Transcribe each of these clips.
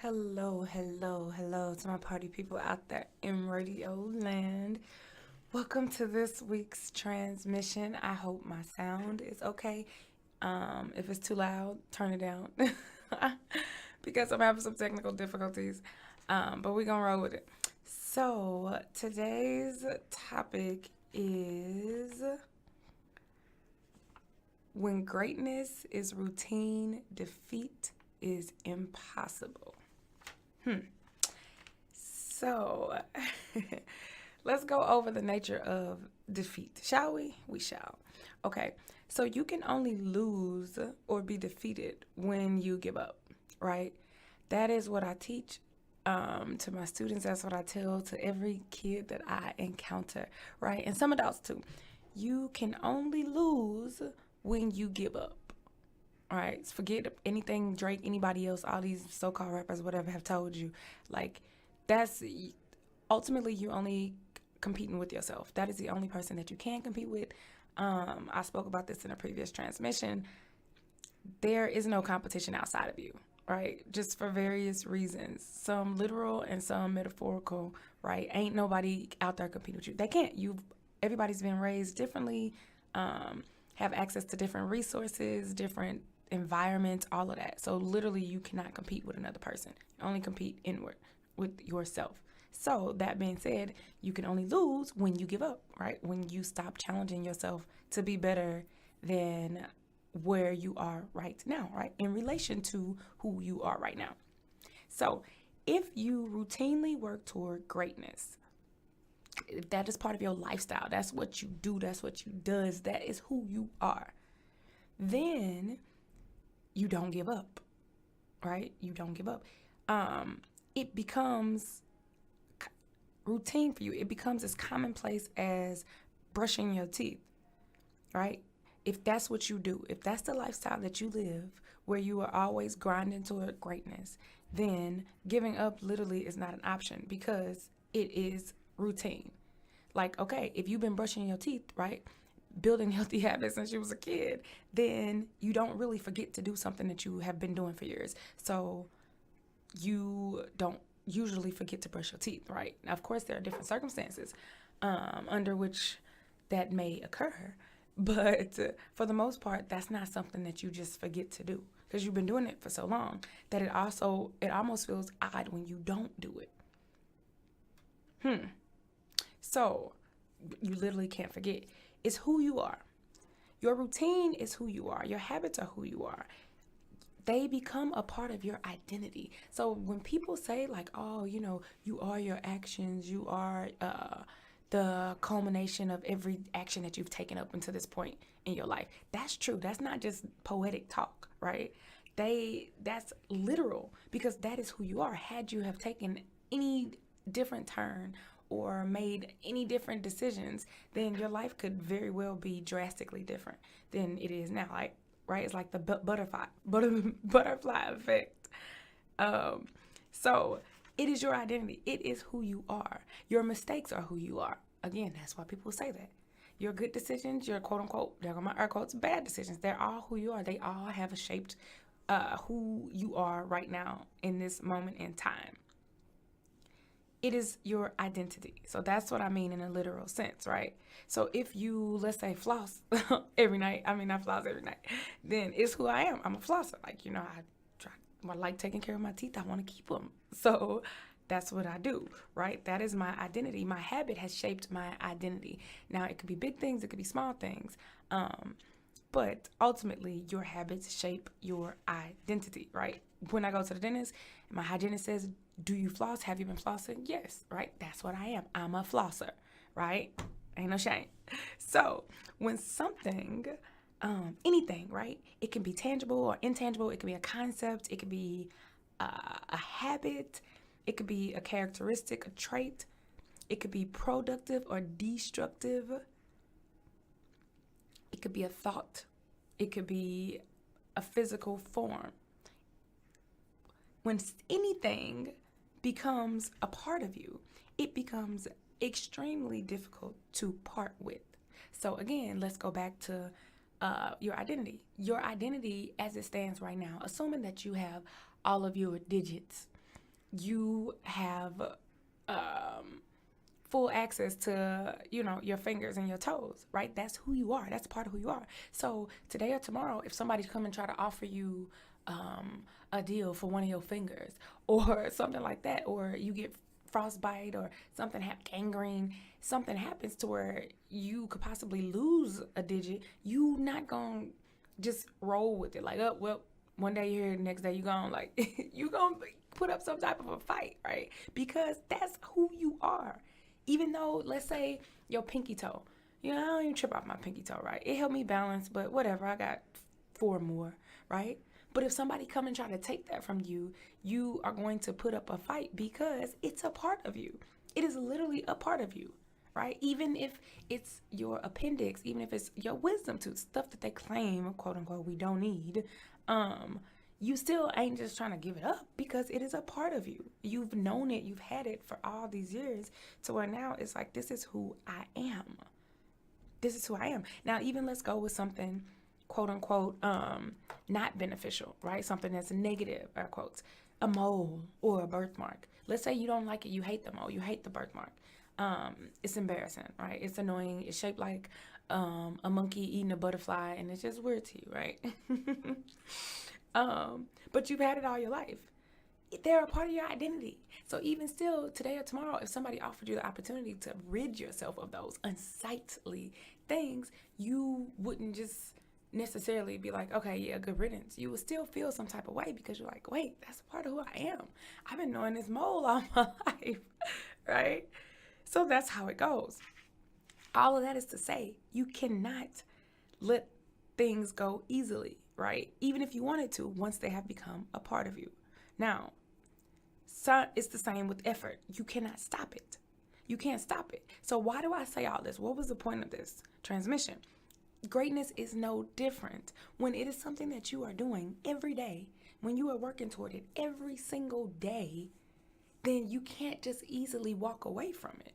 Hello to my party people out there in radio land. Welcome to this week's transmission. I hope my sound is okay. If it's too loud, turn it down because I'm having some technical difficulties. But we're gonna roll with it. So today's topic is when greatness is routine, defeat is impossible. So, let's go over the nature of defeat, shall we? We shall. Okay, so you can only lose or be defeated when you give up, right? That is what I teach to my students. That's what I tell to every kid that I encounter, right? And some adults too. You can only lose when you give up. All right, forget anything Drake, anybody else, all these so-called rappers, whatever, have told you. Like, that's ultimately you only competing with yourself. That is the only person that you can compete with. I spoke about this in a previous transmission. There is no competition outside of you, right? Just for various reasons, some literal and some metaphorical, right? Ain't nobody out there competing with you. They can't. Everybody's been raised differently, have access to different resources, different environments, all of that. So literally you cannot compete with another person. You only compete inward with yourself. So that being said, you can only lose when you give up, right? When you stop challenging yourself to be better than where you are right now, right? In relation to who you are right now. So if you routinely work toward greatness, if that is part of your lifestyle, that's what you do, that's what you does, that is who you are, then you don't give up, right? You don't give up. It becomes routine for you. It becomes as commonplace as brushing your teeth, right? If that's what you do, if that's the lifestyle that you live, where you are always grinding toward greatness, then giving up literally is not an option because it is routine. Like, okay, if you've been brushing your teeth, right, building healthy habits since you was a kid, then you don't really forget to do something that you have been doing for years. So you don't usually forget to brush your teeth, right? Now, of course, there are different circumstances under which that may occur. But for the most part, that's not something that you just forget to do because you've been doing it for so long that it almost feels odd when you don't do it. So you literally can't forget. It's who you are. Your routine is who you are. Your habits are who you are. They become a part of your identity. So when people say like, oh, you are your actions, you are the culmination of every action that you've taken up until this point in your life. That's true. That's not just poetic talk, right? That's literal because that is who you are. Had you have taken any different turn or made any different decisions, then your life could very well be drastically different than it is now. Like, right? It's like the butterfly effect. So it is your identity. It is who you are. Your mistakes are who you are. Again, that's why people say that. Your good decisions, your quote unquote, there are my air quotes, bad decisions, they're all who you are. They all have shaped who you are right now in this moment in time. It is your identity. So that's what I mean in a literal sense, right? So if you, let's say, floss every night, I floss every night, then it's who I am. I'm a flosser. Like, I like taking care of my teeth. I want to keep them. So that's what I do, right? That is my identity. My habit has shaped my identity. Now, it could be big things. It could be small things. But ultimately, your habits shape your identity, right? When I go to the dentist, my hygienist says, do you floss? Have you been flossing? Yes, right? That's what I am. I'm a flosser, right? Ain't no shame. So when something, anything, right? It can be tangible or intangible. It can be a concept. It could be a habit. It could be a characteristic, a trait. It could be productive or destructive. It could be a thought. It could be a physical form. When anything becomes a part of you, it becomes extremely difficult to part with. So again, let's go back to your identity. Your identity as it stands right now, assuming that you have all of your digits you have um, full access to, your fingers and your toes, right? That's who you are. That's part of who you are. So today or tomorrow, if somebody's come and try to offer you a deal for one of your fingers or something like that, or you get frostbite or something gangrene, something happens to where you could possibly lose a digit, you not gonna just roll with it like, oh well, one day you're here, the next day you're gone. Like you gonna put up some type of a fight, right? Because that's who you are. Even though, let's say your pinky toe, I don't even trip off my pinky toe, right? It helped me balance, but whatever, I got 4 more, right? But if somebody come and try to take that from you, you are going to put up a fight because it's a part of you. It is literally a part of you, right? Even if it's your appendix, even if it's your wisdom tooth, stuff that they claim, quote unquote, we don't need, you still ain't just trying to give it up because it is a part of you. You've known it, you've had it for all these years to where now it's like, this is who I am. This is who I am. Now, even let's go with something, quote unquote, not beneficial, right? Something that's negative, air quotes, a mole or a birthmark. Let's say you don't like it, you hate the mole, you hate the birthmark. It's embarrassing, right? It's annoying. It's shaped like a monkey eating a butterfly, and it's just weird to you, right? But you've had it all your life. They're a part of your identity. So even still, today or tomorrow, if somebody offered you the opportunity to rid yourself of those unsightly things, you wouldn't just necessarily be like, okay, yeah, good riddance. You would still feel some type of way because you're like, wait, that's a part of who I am. I've been knowing this mole all my life, right? So that's how it goes. All of that is to say, you cannot let things go easily, right? Even if you wanted to, once they have become a part of you. Now, it's the same with effort. You cannot stop it. You can't stop it. So why do I say all this? What was the point of this transmission? Greatness is no different. When it is something that you are doing every day, when you are working toward it every single day, then you can't just easily walk away from it.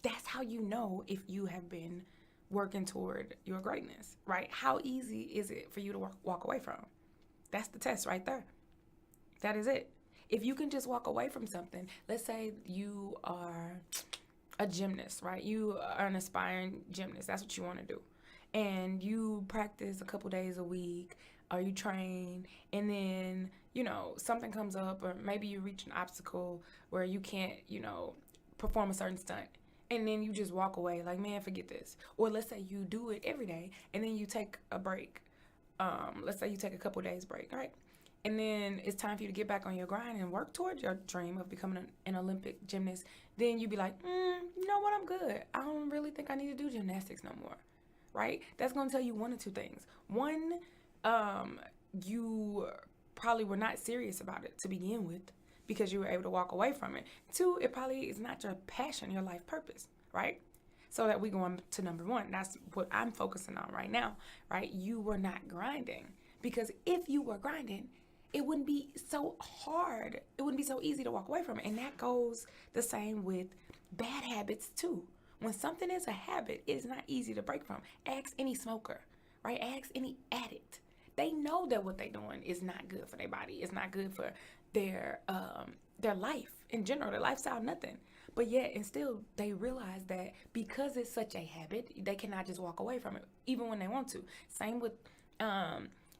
That's how you know if you have been working toward your greatness, right? How easy is it for you to walk away from? That's the test right there. That is it. If you can just walk away from something, let's say you are a gymnast, right? You are an aspiring gymnast. That's what you want to do. And you practice a couple days a week, or you train, and then, something comes up, or maybe you reach an obstacle where you can't, perform a certain stunt. And then you just walk away like, man, forget this. Or let's say you do it every day and then you take a break. Let's say you take a couple days break, right? And then it's time for you to get back on your grind and work towards your dream of becoming an Olympic gymnast. Then you be like, you know what, I'm good. I don't really think I need to do gymnastics no more, right? That's going to tell you one or two things. One, you probably were not serious about it to begin with, because you were able to walk away from it. 2, it probably is not your passion, your life purpose, right? So that we go on to number 1. That's what I'm focusing on right now, right? You were not grinding. Because if you were grinding, it wouldn't be so hard. It wouldn't be so easy to walk away from it. And that goes the same with bad habits too. When something is a habit, it is not easy to break from. Ask any smoker, right? Ask any addict. They know that what they're doing is not good for their body. It's not good for their life in general, their lifestyle, nothing. But yet, and still, they realize that because it's such a habit, they cannot just walk away from it, even when they want to. Same with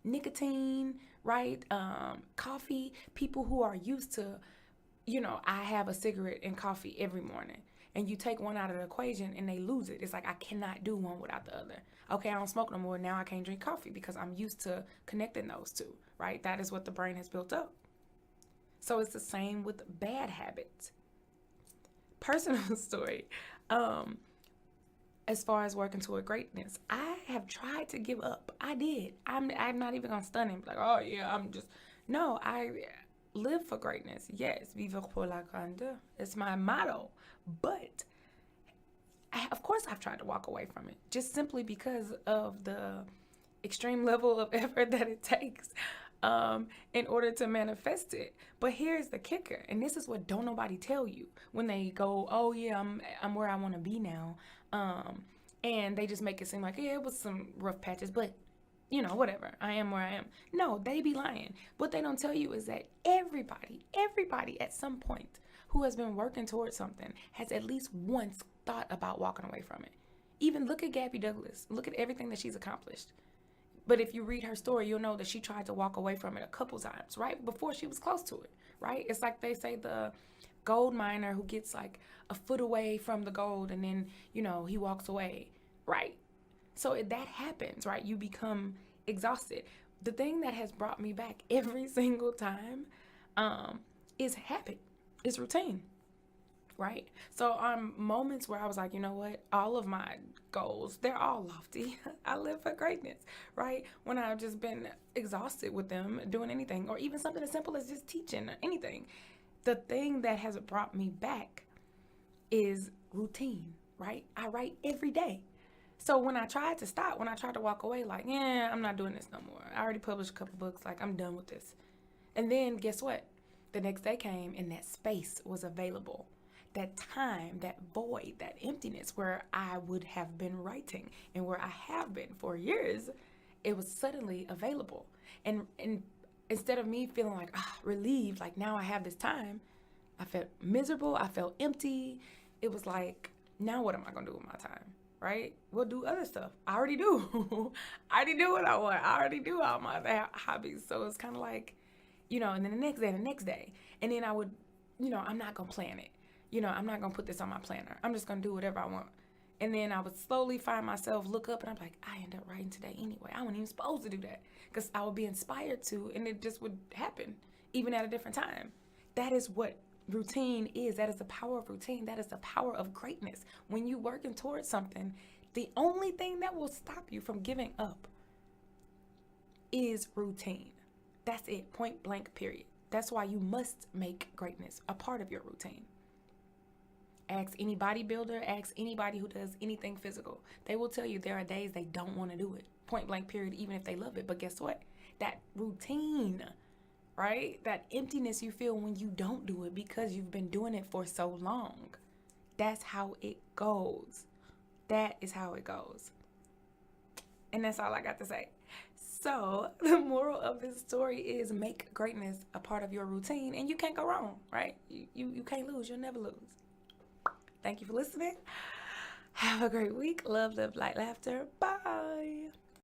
nicotine, right? Coffee. People who are used to, I have a cigarette and coffee every morning. And you take one out of the equation and they lose it. It's like, I cannot do one without the other. Okay, I don't smoke no more. Now I can't drink coffee because I'm used to connecting those two, right? That is what the brain has built up. So it's the same with bad habits. Personal story. As far as working toward greatness, I have tried to give up. I did. I'm not even gonna stun him like, oh yeah, No, I live for greatness. Yes, vivre pour la grandeur. It's my motto. But of course I've tried to walk away from it, just simply because of the extreme level of effort that it takes in order to manifest it. But here's the kicker, and this is what don't nobody tell you when they go, oh yeah, I'm where I want to be now, and they just make it seem like, yeah, it was some rough patches, but whatever. I am where I am. No, they be lying. What they don't tell you is that everybody at some point who has been working towards something has at least once thought about walking away from it. Even look at Gabby Douglas. Look at everything that she's accomplished. But if you read her story, you'll know that she tried to walk away from it a couple times, right? Before she was close to it, right? It's like they say the gold miner who gets like a foot away from the gold and then, he walks away, right? So that happens, right? You become exhausted. The thing that has brought me back every single time is habit, is routine, right? So on moments where I was like, you know what, all of my goals, they're all lofty. I live for greatness, right? When I've just been exhausted with them doing anything, or even something as simple as just teaching or anything, the thing that has brought me back is routine, right? I write every day. So when I tried to stop, when I tried to walk away, like, yeah, I'm not doing this no more. I already published a couple books, like, I'm done with this. And then guess what? The next day came and that space was available. That time, that void, that emptiness where I would have been writing and where I have been for years, it was suddenly available. And instead of me feeling like relieved, like now I have this time, I felt miserable. I felt empty. It was like, now what am I going to do with my time? Right? We'll do other stuff. I already do. I already do what I want. I already do all my other hobbies. So it's kind of like, and then the next day. And then I would, I'm not going to plan it. I'm not going to put this on my planner. I'm just going to do whatever I want. And then I would slowly find myself look up and I'm like, I end up writing today anyway. I wasn't even supposed to do that because I would be inspired to, and it just would happen even at a different time. That is what routine is. That is the power of routine. That is the power of greatness. When you're working towards something, the only thing that will stop you from giving up is routine. That's it. Point blank, period. That's why you must make greatness a part of your routine. Ask any bodybuilder, ask anybody who does anything physical. They will tell you there are days they don't want to do it. Point blank, period, even if they love it. But guess what? That routine, right? That emptiness you feel when you don't do it because you've been doing it for so long. That's how it goes. That is how it goes. And that's all I got to say. So the moral of this story is make greatness a part of your routine, and you can't go wrong, right? You can't lose. You'll never lose. Thank you for listening. Have a great week. Love, light, laughter. Bye.